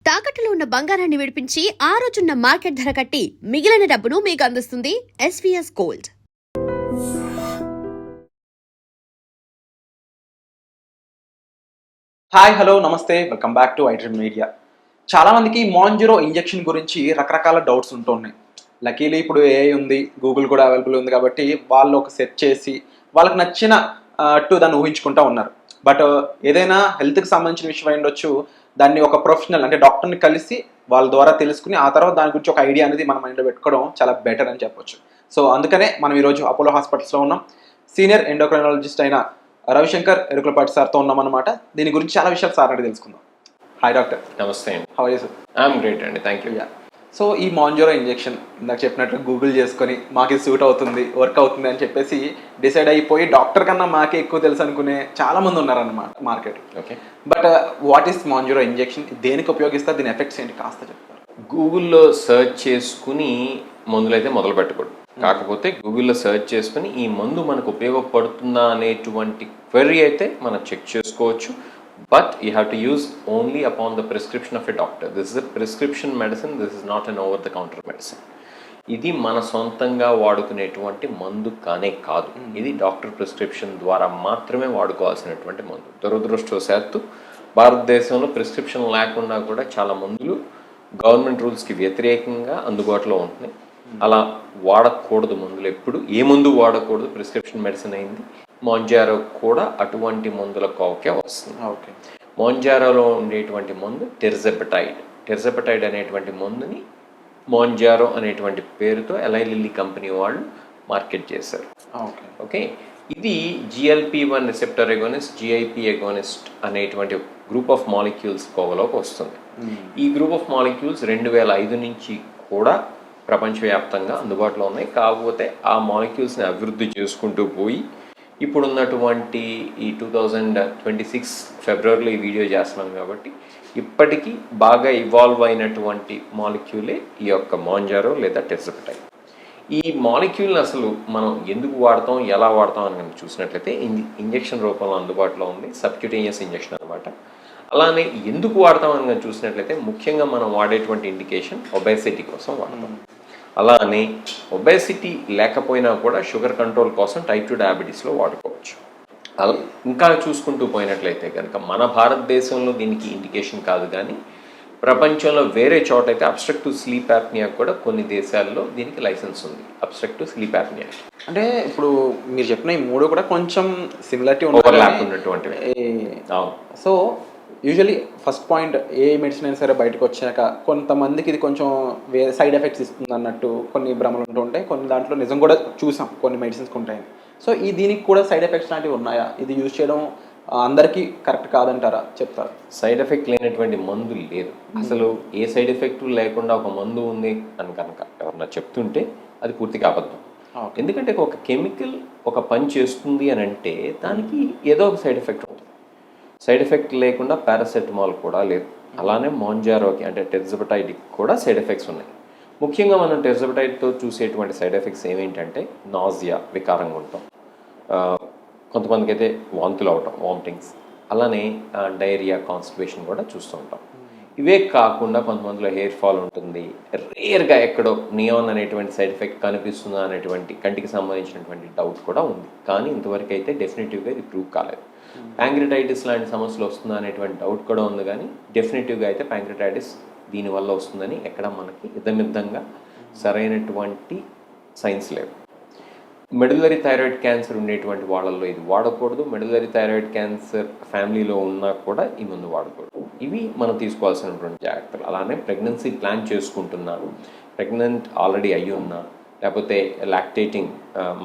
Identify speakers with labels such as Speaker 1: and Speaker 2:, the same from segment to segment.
Speaker 1: తాకట్టులో ఉన్న బంగారాన్ని విడిపించి ఆ రోజున్న మార్కెట్ ధర కట్టి మిగిలిన డబ్బును మీకు అందిస్తుంది ఎస్వీఎస్ గోల్డ్.
Speaker 2: హాయ్, హలో, నమస్తే, welcome back to iDream media. చాలామందికి మాంజరో ఇంజెక్షన్ గురించి రకరకాల డౌట్స్ ఉంటున్నాయి. లకీలీ ఇప్పుడు ఏఐ ఉంది, గూగుల్ కూడా అవైలబుల్ ఉంది కాబట్టి వాళ్ళు ఒక సెట్ చేసి వాళ్ళకి నచ్చిన దాన్ని ఊహించుకుంటూ ఉన్నారు. బట్ ఏదైనా హెల్త్కి సంబంధించిన విషయం అయి ఉండొచ్చు, దాన్ని ఒక ప్రొఫెషనల్ అంటే డాక్టర్ని కలిసి వాళ్ళ ద్వారా తెలుసుకుని ఆ తర్వాత దాని గురించి ఒక ఐడియా అనేది మన మైండ్లో పెట్టుకోవడం చాలా బెటర్ అని చెప్పొచ్చు. సో అందుకనే మనం ఈరోజు అపోలో హాస్పిటల్స్లో ఉన్నాం. సీనియర్ ఎండోక్రైనాలజిస్ట్ అయిన రవిశంకర్ ఎరుకులపాటి సార్తో ఉన్నామన్నమాట. దీని గురించి చాలా విషయాలు సార్ అడిగి తెలుసుకుందాం. Hi doctor.
Speaker 3: నమస్తే అండి.
Speaker 2: How are you sir?
Speaker 3: I'm great అండి, థ్యాంక్ యూ.
Speaker 2: సో ఈ మాంజరో ఇంజెక్షన్ ఇందాక చెప్పినట్లు గూగుల్ చేసుకొని మాకు ఇది సూట్ అవుతుంది, వర్క్ అవుతుంది అని చెప్పేసి డిసైడ్ అయిపోయి డాక్టర్ కన్నా మాకే ఎక్కువ తెలుసు అనుకునే చాలా మంది ఉన్నారన్నమాట market.
Speaker 3: Okay,
Speaker 2: but what is Mounjaro injection, దేనికి ఉపయోగిస్తారు, దీని ఎఫెక్ట్స్ ఏంటి కాస్త చెప్తారు?
Speaker 3: గూగుల్లో సెర్చ్ చేసుకుని మందులైతే మొదలు పెట్టకూడదు. కాకపోతే గూగుల్లో సెర్చ్ చేసుకుని ఈ మందు మనకు ఉపయోగపడుతుందా అనేటువంటి క్వెరీ అయితే మనం చెక్ చేసుకోవచ్చు. But you have to use only upon the prescription of a doctor. This is a prescription medicine, this is not an over the counter medicine. ఇది మన సొంతంగా వాడుకునేటువంటి మందు కానే కాదు. ఇది డాక్టర్ ప్రిస్క్రిప్షన్ ద్వారా మాత్రమే వాడుకోవాల్సినటువంటి మందు. దురదృష్టవశాత్తు భారతదేశంలో ప్రిస్క్రిప్షన్ లేకుండా కూడా చాలా మందులు గవర్నమెంట్ రూల్స్కి వ్యతిరేకంగా అందుబాటులో ఉంటున్నాయి. అలా వాడకూడదు మందులు. ఎప్పుడు ఏ మందు వాడకూడదు, ప్రిస్క్రిప్షన్ మెడిసిన్ అయింది. మాంజారో కూడా అటువంటి మందుల కోవకే వస్తుంది.
Speaker 2: ఓకే,
Speaker 3: మాంజారోలో ఉండేటువంటి మందు టెర్జెపటైడ్. టెర్జెపటైడ్ అనేటువంటి మందుని మాంజారో అనేటువంటి పేరుతో ఎలై లిల్లీ కంపెనీ వాళ్ళు మార్కెట్ చేశారు. ఓకే, ఇది GLP-1 receptor agonist, GIP agonist అనేటువంటి గ్రూప్ ఆఫ్ మాలిక్యూల్స్ కోవలోకి వస్తుంది. ఈ గ్రూప్ ఆఫ్ మాలిక్యూల్స్ 2005 నుంచి కూడా ప్రపంచవ్యాప్తంగా అందుబాటులో ఉన్నాయి. కాకపోతే ఆ మాలిక్యూల్స్ని అభివృద్ధి చేసుకుంటూ పోయి ఇప్పుడున్నటువంటి ఈ 2026 ఫిబ్రవరిలో ఈ వీడియో చేస్తున్నాం కాబట్టి ఇప్పటికీ బాగా ఇవాల్వ్ అయినటువంటి మాలిక్యూలే ఈ యొక్క మాంజారో లేదా టెర్జెపటైడ్. ఈ మాలిక్యూల్ని అసలు మనం ఎందుకు వాడతాం, ఎలా వాడతాం అని మనం చూసినట్లయితే ఇంజెక్షన్ రూపంలో అందుబాటులో ఉంది. సబ్క్యూటేనియస్ ఇంజెక్షన్ అనమాట. అలానే ఎందుకు వాడతాం అని మనం చూసినట్లయితే ముఖ్యంగా మనం వాడేటువంటి ఇండికేషన్ ఒబేసిటీ కోసం వాడతాం. అలానే ఒబేసిటీ లేకపోయినా కూడా షుగర్ కంట్రోల్ కోసం టైప్ 2 డయాబెటీస్లో వాడుకోవచ్చు. అలా ఇంకా చూసుకుంటూ పోయినట్లయితే కనుక మన భారతదేశంలో దీనికి ఇండికేషన్ కాదు, కానీ ప్రపంచంలో వేరే చోట అయితే అబ్స్ట్రక్టివ్ స్లీప్ యాప్నియా కూడా కొన్ని దేశాల్లో దీనికి లైసెన్స్ ఉంది. అబ్స్ట్రక్టివ్ స్లీప్ యాప్నియా
Speaker 2: అంటే ఇప్పుడు మీరు చెప్పిన ఈ మూడు కూడా కొంచెం సిమిలారిటీ
Speaker 3: ఓవర్లాప్ ఉన్నటువంటివి.
Speaker 2: సో యూజువలీ ఫస్ట్ పాయింట్, ఏ మెడిసిన్ అయినా సరే బయటకు వచ్చాక కొంతమందికి ఇది కొంచెం సైడ్ ఎఫెక్ట్స్ ఇస్తుంది అన్నట్టు కొన్ని భ్రమలు ఉంటూ ఉంటాయి. కొన్ని దాంట్లో నిజం కూడా చూసాం, కొన్ని మెడిసిన్స్కి ఉంటాయి. సో ఈ దీనికి కూడా సైడ్ ఎఫెక్ట్స్ లాంటివి ఉన్నాయా? ఇది యూజ్ చేయడం అందరికీ కరెక్ట్ కాదంటారా? చెప్తారు.
Speaker 3: సైడ్ ఎఫెక్ట్ లేనటువంటి మందు లేదు. అసలు ఏ సైడ్ ఎఫెక్ట్ లేకుండా ఒక మందు ఉంది అని కనుక ఎవరన్నా చెప్తుంటే అది పూర్తిగా అబద్ధం. ఎందుకంటే ఒక కెమికల్ ఒక పని చేస్తుంది అని అంటే దానికి ఏదో ఒక సైడ్ ఎఫెక్ట్ ఉంటుంది. సైడ్ ఎఫెక్ట్ లేకుండా పారాసెటమాల్ కూడా లేదు. అలానే మాంజారోకి అంటే టెర్జెపటైడ్కి కూడా సైడ్ ఎఫెక్ట్స్ ఉన్నాయి. ముఖ్యంగా మనం టెర్జెపటైడ్తో చూసేటువంటి సైడ్ ఎఫెక్ట్స్ ఏమేంటంటే నాజియా, వికారంగా ఉంటాం, కొంతమందికి అయితే వాంతులు అవటం, వామిటింగ్స్, అలానే డైరియా, కాన్స్టిపేషన్ కూడా చూస్తూ ఉంటాం. ఇవే కాకుండా కొంతమందిలో హెయిర్ ఫాల్ ఉంటుంది. రేర్గా ఎక్కడో నియాన్ అనేటువంటి సైడ్ ఎఫెక్ట్ కనిపిస్తుందా అనేటువంటి కంటికి సంబంధించినటువంటి డౌట్ కూడా ఉంది. కానీ ఇంతవరకు అయితే డెఫినెటివ్గా ఇది ప్రూవ్ కాలేదు. ప్యాంక్రియాటైటిస్ లాంటి సమస్యలు వస్తుందా అనేటువంటి డౌట్ కూడా ఉంది, కానీ డెఫినెటివ్గా అయితే ప్యాంక్రియాటైటిస్ దీనివల్ల వస్తుందని ఎక్కడ మనకి ఇదమిద్దంగా సరైనటువంటి సైన్స్ లేవు. మెడులరీ థైరాయిడ్ క్యాన్సర్ ఉండేటువంటి వాళ్ళల్లో ఇది వాడకూడదు. మెడులరీ థైరాయిడ్ క్యాన్సర్ ఫ్యామిలీలో ఉన్నా కూడా ఈ మందు వాడకూడదు. ఇవి మనం తీసుకోవాల్సినటువంటి జాగ్రత్తలు. అలానే ప్రెగ్నెన్సీ ప్లాన్ చేసుకుంటున్నాను, ప్రెగ్నెంట్ ఆల్రెడీ అయ్యి ఉన్నా, లేకపోతే లాక్టేటింగ్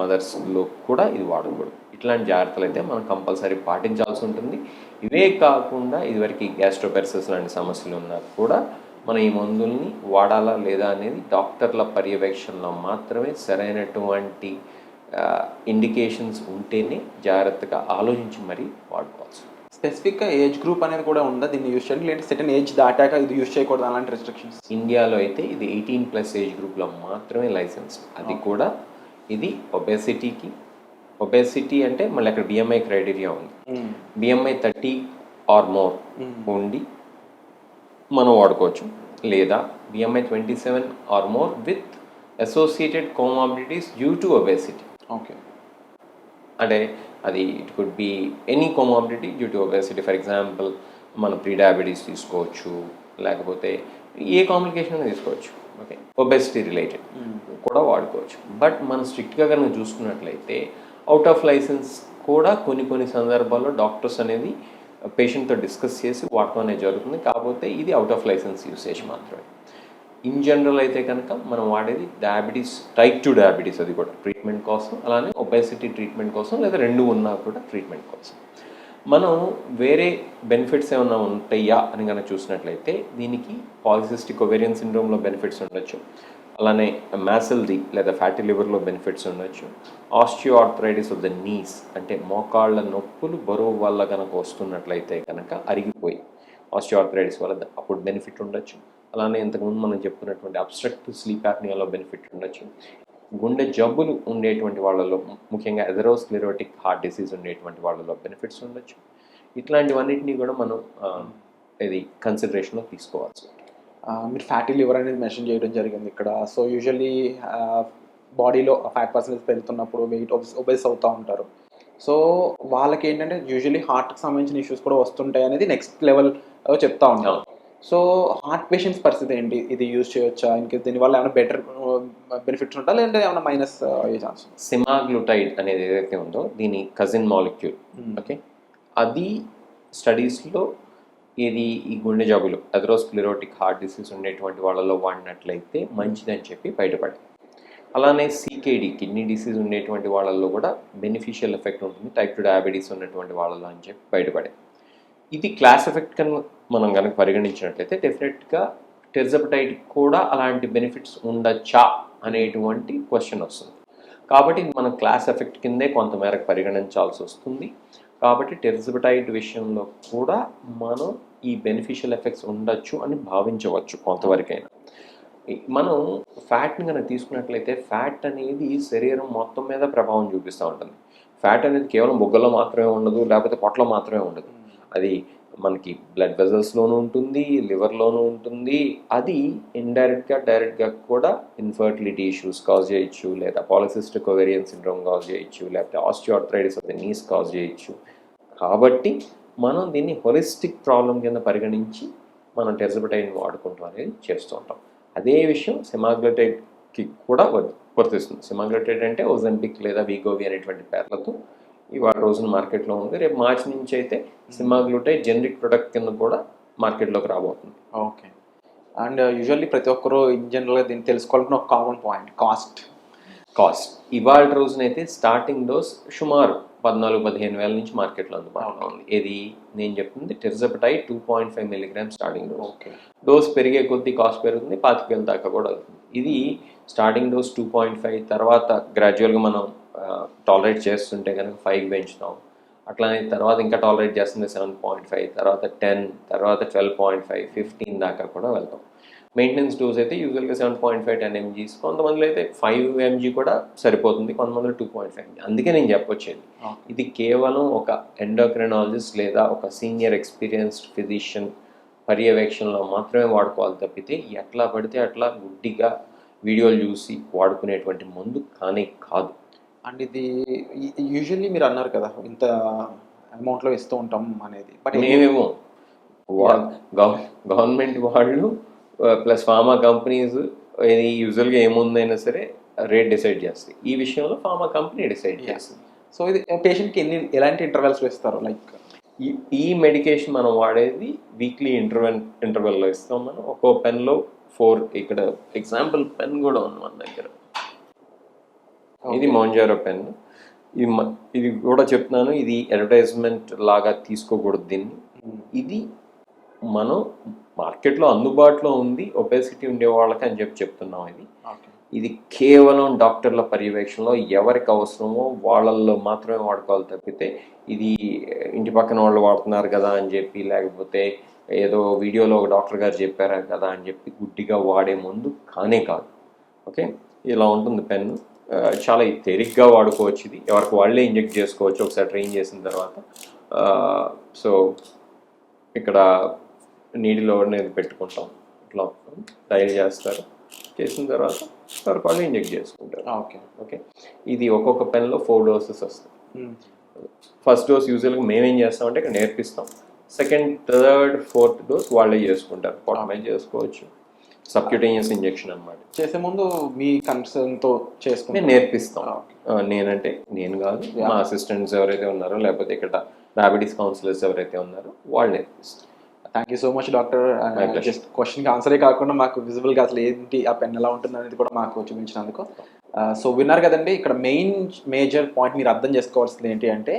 Speaker 3: మదర్స్లో కూడా ఇది వాడకూడదు. ఇట్లాంటి జాగ్రత్తలు అయితే మనం కంపల్సరీ పాటించాల్సి ఉంటుంది. ఇవే కాకుండా ఇదివరకు గ్యాస్ట్రోపెరసిస్ లాంటి సమస్యలు ఉన్నా కూడా మనం ఈ మందుల్ని వాడాలా లేదా అనేది డాక్టర్ల పర్యవేక్షణలో మాత్రమే సరైనటువంటి ఇండికేషన్స్ ఉంటేనే జాగ్రత్తగా ఆలోచించి మరీ వాడుకోవాల్సి.
Speaker 2: స్పెసిఫిక్గా ఏజ్ గ్రూప్ అనేది కూడా ఉందా దీన్ని యూజ్ చేయండి, లేదంటే సెటన్ ఏజ్ దాటాక ఇది యూజ్ చేయకూడదు అలాంటి రెస్ట్రిక్షన్స్?
Speaker 3: ఇండియాలో అయితే ఇది 18+ ఏజ్ గ్రూప్లో మాత్రమే లైసెన్స్. అది కూడా ఇది ఒబేసిటీ అంటే మళ్ళీ అక్కడ BMI క్రైటీరియా ఉంది. BMI 30 ఆర్ మోర్ ఉండి మనం వాడుకోవచ్చు. లేదా BMI 27 or more with associated comorbidities due to obesity.
Speaker 2: Okay.
Speaker 3: అంటే అది it could be any comorbidity due to obesity. For example మనం ప్రీ డయాబెటీస్ తీసుకోవచ్చు, లేకపోతే ఏ కాంప్లికేషన్ తీసుకోవచ్చు. ఓకే, ఒబేసిటీ రిలేటెడ్ కూడా వాడుకోవచ్చు. బట్ మనం స్ట్రిక్ట్గా కనుక చూసుకున్నట్లయితే అవుట్ ఆఫ్ లైసెన్స్ కూడా కొన్ని సందర్భాల్లో డాక్టర్స్ అనేది పేషెంట్తో డిస్కస్ చేసి వాడటం అనేది జరుగుతుంది. కాకపోతే ఇది అవుట్ ఆఫ్ లైసెన్స్ యూసేజ్ మాత్రమే. ఇన్ జనరల్ అయితే కనుక మనం వాడేది డయాబెటీస్, టైప్ 2 డయాబెటీస్, అది కూడా ట్రీట్మెంట్ కోసం, అలానే ఒబేసిటీ ట్రీట్మెంట్ కోసం, లేదా రెండు ఉన్నా కూడా ట్రీట్మెంట్ కోసం. మనం వేరే బెనిఫిట్స్ ఏమైనా ఉంటాయా అని కనుక చూసినట్లయితే దీనికి పాలిసిస్టిక్ ఒవేరియన్ సిండ్రోమ్లో బెనిఫిట్స్ ఉండొచ్చు, అలానే మ్యాసల్ది లేదా ఫ్యాటీ లివర్లో బెనిఫిట్స్ ఉండొచ్చు, ఆస్టియోఆర్థరైటిస్ ఆఫ్ ద నీస్ అంటే మోకాళ్ళ నొప్పులు బరువు వల్ల కనుక వస్తున్నట్లయితే కనుక అరిగిపోయి ఆస్టియోఆర్థరైటిస్ వల్ల అప్పుడు బెనిఫిట్ ఉండొచ్చు. అలానే ఇంతకుముందు మనం చెప్పుకున్నటువంటి అబ్స్ట్రక్టివ్ స్లీప్ యాప్నియాలో బెనిఫిట్ ఉండొచ్చు. గుండె జబ్బులు ఉండేటువంటి వాళ్ళలో, ముఖ్యంగా ఎథెరోస్క్లెరోటిక్ హార్ట్ డిసీజ్ ఉండేటువంటి వాళ్ళలో బెనిఫిట్స్ ఉండొచ్చు. ఇట్లాంటివన్నిటినీ కూడా మనం ఇది కన్సిడరేషన్లో తీసుకోవాల్సి ఉంటుంది.
Speaker 2: మీరు ఫ్యాటీ లివర్ అనేది మెన్షన్ చేయడం జరిగింది ఇక్కడ. సో యూజువల్లీ బాడీలో ఫ్యాట్ పర్సెంటేజ్ పెరుగుతున్నప్పుడు వెయిట్ ఒబేస్ అవుతూ ఉంటారు. సో వాళ్ళకి ఏంటంటే యూజువల్లీ హార్ట్కి సంబంధించిన ఇష్యూస్ కూడా వస్తుంటాయి అనేది నెక్స్ట్ లెవెల్ చెప్తా ఉంటారు. సో హార్ట్ పేషెంట్స్ పరిస్థితి ఏంటి? ఇది యూజ్ చేయొచ్చా? ఇంకా దీనివల్ల ఏమైనా బెటర్ బెనిఫిట్స్ ఉంటా, లేదంటే ఏమైనా మైనస్ అయ్యే ఛాన్స్?
Speaker 3: సెమాగ్లూటైడ్ అనేది ఏదైతే ఉందో దీని కజిన్ మాలిక్యూల్. ఓకే, అది స్టడీస్లో ఇది ఈ గుండె జబ్బులు, ఎథెరోస్క్లెరోటిక్ హార్ట్ డిసీజ్ ఉండేటువంటి వాళ్ళలో వాడినట్లయితే మంచిదని చెప్పి బయటపడి, అలానే CKD కిడ్నీ డిసీజ్ ఉండేటువంటి వాళ్ళల్లో కూడా బెనిఫిషియల్ ఎఫెక్ట్ ఉంటుంది టైప్ 2 డయాబెటీస్ ఉన్నటువంటి వాళ్ళలో అని చెప్పి బయటపడే. ఇది క్లాస్ ఎఫెక్ట్ కన్నా మనం కనుక పరిగణించినట్లయితే డెఫినెట్గా టెర్జపటైడ్ కూడా అలాంటి బెనిఫిట్స్ ఉండొచ్చా అనేటువంటి క్వశ్చన్ వస్తుంది. కాబట్టి మనం క్లాస్ ఎఫెక్ట్ కిందే కొంతమేరకు పరిగణించాల్సి వస్తుంది. కాబట్టి టెర్జపటైడ్ విషయంలో కూడా మనం ఈ బెనిఫిషియల్ ఎఫెక్ట్స్ ఉండొచ్చు అని భావించవచ్చు కొంతవరకైనా. మనం ఫ్యాట్ని కనుక తీసుకున్నట్లయితే ఫ్యాట్ అనేది శరీరం మొత్తం మీద ప్రభావం చూపిస్తూ ఉంటుంది. ఫ్యాట్ అనేది కేవలం బొగ్గలో మాత్రమే ఉండదు, లేకపోతే పొట్టలో మాత్రమే ఉండదు. అది మనకి బ్లడ్ వెజల్స్లోనూ ఉంటుంది, లివర్లోనూ ఉంటుంది. అది ఇండైరెక్ట్గా డైరెక్ట్గా కూడా ఇన్ఫర్టిలిటీ ఇష్యూస్ కాజ్ చేయొచ్చు, లేదా పాలిసిస్టిక్ ఒవేరియన్ సిండ్రోమ్ కాజ్ చేయొచ్చు, లేకపోతే osteoarthritis of the knees cause చేయొచ్చు. కాబట్టి మనం దీన్ని హోలిస్టిక్ ప్రాబ్లం కింద పరిగణించి మనం టెర్జపటైడ్ని వాడుకుంటాం అనేది చేస్తూ ఉంటాం. అదే విషయం సెమాగ్లటైడ్కి కూడా వర్తిస్తుంది. సెమాగ్లటైడ్ అంటే ఓజెంపిక్ లేదా వీగోవి అనేటువంటి పేర్లతో ఇవాళ రోజున మార్కెట్లో ఉంది. రేపు మార్చి నుంచి అయితే సెమాగ్లూటైడ్ జెనరిక్ ప్రొడక్ట్ కింద కూడా మార్కెట్లోకి రాబోతుంది.
Speaker 2: ఓకే. అండ్ యూజువల్లీ ప్రతి ఒక్కరు ఇన్ జనరల్గా దీన్ని తెలుసుకోవాలనుకున్న ఒక కామన్ పాయింట్ కాస్ట్.
Speaker 3: ఇవాళ రోజునైతే స్టార్టింగ్ డోస్ సుమారు 14-15 వేల నుంచి మార్కెట్లో అందుబాటులో ఉంది. ఇది నేను చెప్తుంది టెర్జపటైడ్ 2.5 mg starting dose.
Speaker 2: Okay.
Speaker 3: Dose పెరిగే కొద్దీ కాస్ట్ పెరుగుతుంది, 25,000 దాకా కూడా అవుతుంది. ఇది స్టార్టింగ్ డోస్ 2.5, తర్వాత గ్రాడ్యువల్గా మనం టాలరేట్ చేస్తుంటే కనుక 5 పెంచుతాం. అట్లానే తర్వాత ఇంకా టాలరేట్ చేస్తుంది 7.5, తర్వాత 10, తర్వాత 12.5, 15 దాకా కూడా వెళ్తాం. మెయింటెనెన్స్ డోస్ అయితే యూజువల్గా 7.5, 10 mg, కొంతమందిలో అయితే 5 mg కూడా సరిపోతుంది, కొంతమందిలో 2.5 mg. అందుకే నేను చెప్పొచ్చేది ఇది కేవలం ఒక ఎండోక్రినాలజిస్ట్ లేదా ఒక సీనియర్ ఎక్స్పీరియన్స్డ్ ఫిజిషియన్ పర్యవేక్షణలో మాత్రమే వాడుకోవాలి తప్పితే ఎట్లా పడితే అట్లా గుడ్డిగా వీడియోలు చూసి వాడుకునేటువంటి మందు కానే కాదు.
Speaker 2: అండ్ ఇది యూజువల్లీ మీరు అన్నారు కదా ఇంత అమౌంట్లో ఇస్తూ ఉంటాం అనేది, బట్
Speaker 3: మేమేమో గవర్నమెంట్ వాళ్ళు ప్లస్ ఫార్మా కంపెనీస్ ఇది యూజువల్గా ఏముందైనా సరే రేట్ డిసైడ్ చేస్తాయి. ఈ విషయంలో ఫార్మా కంపెనీ డిసైడ్ చేస్తుంది.
Speaker 2: సో ఇది పేషెంట్కి ఎలాంటి ఇంటర్వెల్స్లో ఇస్తారు? లైక్
Speaker 3: ఈ మెడికేషన్ మనం వాడేది వీక్లీ ఇంటర్వెల్లో ఇస్తాం. మనం ఒక్కో పెన్లో 4, ఇక్కడ ఎగ్జాంపుల్ పెన్ కూడా ఉంది మన దగ్గర. ఇది మోంజారో పెన్. ఇది కూడా చెప్తున్నాను, ఇది అడ్వర్టైజ్మెంట్ లాగా తీసుకోకూడదు దీన్ని. ఇది మనం మార్కెట్లో అందుబాటులో ఉంది ఒబేసిటీ ఉండే వాళ్ళకి అని చెప్తున్నాం. ఇది కేవలం డాక్టర్ల పర్యవేక్షణలో ఎవరికి అవసరమో వాళ్ళల్లో మాత్రమే వాడుకోవాలి తప్పితే ఇది ఇంటి పక్కన వాళ్ళు వాడుతున్నారు కదా అని చెప్పి, లేకపోతే ఏదో వీడియోలో ఒక డాక్టర్ గారు చెప్పారా కదా అని చెప్పి గుడ్డిగా వాడే ముందు కానే కాదు. ఓకే, ఇలా ఉంటుంది పెన్ను. చాలా తేలిగ్గా వాడుకోవచ్చు. ఇది ఎవరికి వాళ్ళే ఇంజెక్ట్ చేసుకోవచ్చు ఒకసారి ట్రైన్ చేసిన తర్వాత. సో ఇక్కడ నీడిలో అనేది పెట్టుకుంటాం, ఇట్లా డైల్ చేస్తారు, చేసిన తర్వాత సరిపాటు ఇంజెక్ట్ చేసుకుంటారు.
Speaker 2: ఓకే.
Speaker 3: ఓకే, ఇది ఒక్కొక్క పెన్లో 4 doses వస్తాయి. ఫస్ట్ డోస్ యూజువల్గా మేమేం చేస్తామంటే ఇక్కడ నేర్పిస్తాం, సెకండ్, థర్డ్, ఫోర్త్ డోస్ వాళ్ళే చేసుకుంటారు. పొట్టమే చేసుకోవచ్చు, సబ్క్యూటేనియస్ ఇంజెక్షన్ అనమాట.
Speaker 2: చేసే ముందు మీ కన్సర్న్తో చేసుకుని
Speaker 3: మేము నేర్పిస్తాం. నేను కాదు, మా అసిస్టెంట్స్ ఎవరైతే ఉన్నారో లేకపోతే ఇక్కడ డయాబెటీస్ కౌన్సిలర్స్ ఎవరైతే ఉన్నారో వాళ్ళు నేర్పిస్తాం.
Speaker 2: Thank you so much doctor. Just క్వశ్చన్కి ఆన్సరే కాకుండా మాకు విజిబుల్గా అసలు ఏంటి ఆ పెన్ ఎలా ఉంటుంది అనేది కూడా మాకు చూపించినందుకు. సో విన్నారు కదండి, ఇక్కడ మేజర్ పాయింట్ మీరు అర్థం చేసుకోవాల్సింది ఏంటి అంటే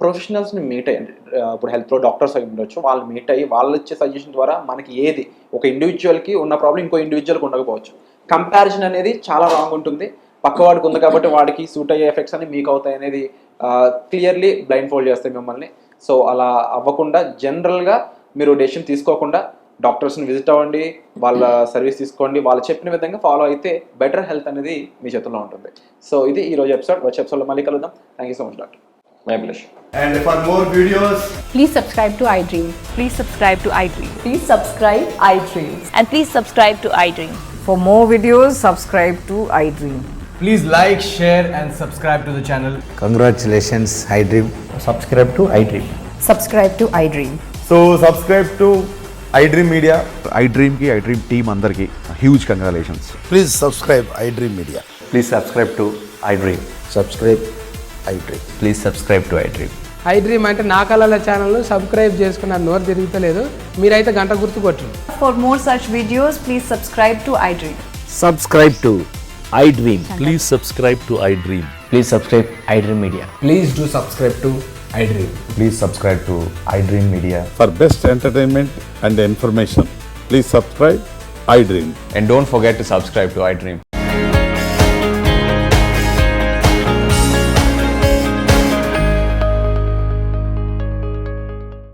Speaker 2: ప్రొఫెషనల్స్ని మీట్ అయ్యండి. ఇప్పుడు హెల్త్లో డాక్టర్స్ అయి ఉండొచ్చు, వాళ్ళు మీట్ అయ్యి వాళ్ళు ఇచ్చే సజెషన్ ద్వారా మనకి ఏది ఒక ఇండివిజువల్కి ఉన్న ప్రాబ్లం ఇంకో ఇండివిజువల్కి ఉండకపోవచ్చు. కంపారిజన్ అనేది చాలా రాంగ్ ఉంటుంది. పక్కవాడికి ఉంది కాబట్టి వాడికి సూట్ అయ్యే ఎఫెక్ట్స్ అని మీకు అవుతాయి అనేది క్లియర్లీ బ్లైండ్ ఫోల్డ్ చేస్తాయి మిమ్మల్ని. సో అలా అవ్వకుండా జనరల్గా మీరు డెసిషన్ తీసుకోకుండా డాక్టర్స్ని విజిట్ అవ్వండి, వాళ్ళ సర్వీస్ తీసుకోండి, వాళ్ళు చెప్పిన విధంగా ఫాలో అయితే బెటర్ హెల్త్ అనేది మీ చేతుల్లో ఉంటుంది. సో ఇది ఈరోజు ఎపిసోడ్. వచ్చే ఎపిసోడ్లో మళ్ళీ కలుద్దాం. Thank you so much doctor.
Speaker 3: My pleasure.
Speaker 4: And for more videos,
Speaker 5: Please subscribe to iDream.
Speaker 6: Please subscribe to iDream.
Speaker 5: Please subscribe iDream.
Speaker 6: And please subscribe to iDream.
Speaker 5: For more videos, subscribe to iDream.
Speaker 4: please like, share and subscribe to the channel.
Speaker 7: Congratulations, iDream.
Speaker 8: Subscribe to iDream.
Speaker 5: Subscribe to iDream.
Speaker 4: So subscribe to iDream Media.
Speaker 9: iDream की iDream team अंदर की huge congratulations.
Speaker 7: Please subscribe iDream Media.
Speaker 8: Please subscribe to iDream.
Speaker 7: Subscribe iDream.
Speaker 8: Please subscribe to iDream.
Speaker 10: iDream అంటే నా కళల ఛానల్ను subscribe చేసుకున్నారు, నోరు తిరుగుతలేదు, మీరైతే గంట గుర్తు కొట్టండి.
Speaker 5: For more such videos, please subscribe to iDream.
Speaker 8: Subscribe to iDream.
Speaker 11: Please subscribe to iDream.
Speaker 8: Please subscribe iDream Media.
Speaker 4: Please do subscribe to iDream.
Speaker 8: Please subscribe to iDream Media.
Speaker 9: For best entertainment and information, please subscribe iDream.
Speaker 8: And don't forget to subscribe to iDream.